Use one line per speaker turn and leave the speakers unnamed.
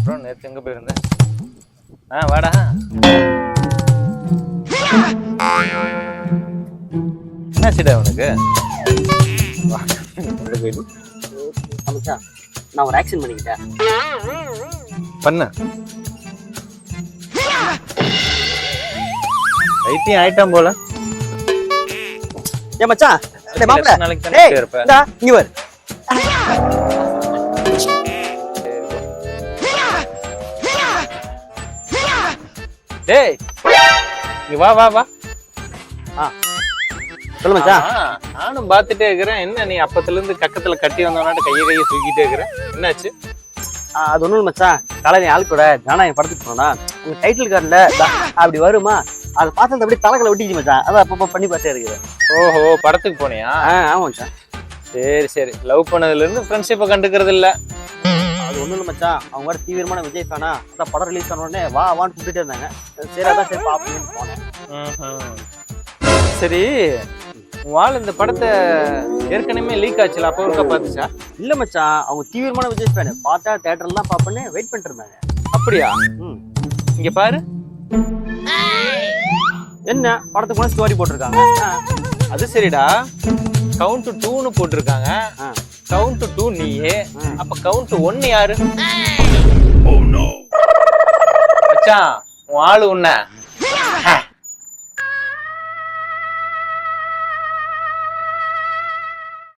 அப்புறம் நேத்து எங்க போயிருந்த? வாடா. என்னாச்சுடா உனக்கு?
மச்சான் நான் ஒரு ஆக்ஷன் பண்ணிக்கிட்டேன்.
பண்ண வைத்தியம் ஆயிட்டான் போல.
ஏ மச்சான், டேய் மாப்ள,
நாளைக்கு
டேய்
தானே இருப்ப.
இந்தா இங்க வர.
டேய் இங்க வா வா வா.
சொல்லு மச்சான்.
நானும் பாத்துட்டே இருக்கிறேன். என்ன நீ அப்பத்துல இருந்து கக்கத்துல கட்டி வந்தவனாட்டு கையை தூக்கிட்டே இருக்கிற? என்னாச்சு?
அது ஒண்ணும் மச்சான், காலையில ஆள் கூட ஜனநாயகம் படத்துக்கு போனா உங்க டைட்டில் கார்டுல அப்படி வருமா, அதை பார்த்து அப்படியே தலைகளை ஒட்டிச்சு மச்சான். அதான் அப்பப்ப பண்ணி பார்த்தே இருக்குது.
ஓஹோ, படத்துக்கு போனியா?
ஆமா மச்சான்.
சரி சரி. லவ் பண்ணதுல இருந்து ஃப்ரெண்ட்ஷிப்பை கண்டுக்கிறது இல்ல.
அது ஒண்ணும் இல்லை மச்சான், அவங்க கூட தீவிரமான விஜய் ஃபேனா. அதான் படம் ரிலீஸ் பண்ண உடனே வா வான்னு கூப்பிட்டுட்டே இருந்தாங்க. சரி அதான் சரி பாப்போம்னு போனேன்.
சரி, உன் ஆள் இந்த படத்தை ஏற்கனவே லீக் ஆச்சுல, அப்போ ஒருக்கா பார்த்துச்சா?
இல்ல மச்சான், அவங்க தீவிரமான விஜய் ஃபேனு. பார்த்தா தியேட்டர்ல தான் பாப்பேன்னு வெயிட் பண்ணிட்டு இருந்தாங்க.
அப்படியா? இங்க பாரு.
என்ன படத்துக்கு கூட ஸ்டோரி போட்டிருக்காங்க.
அது சரிடா, கவுண்ட் 2ன்னு போட்டிருக்காங்க. கவுண்ட் 2 நீயே, அப்ப கவுண்ட் 1 யாரு? மச்சான், உன் ஆளு உன்ன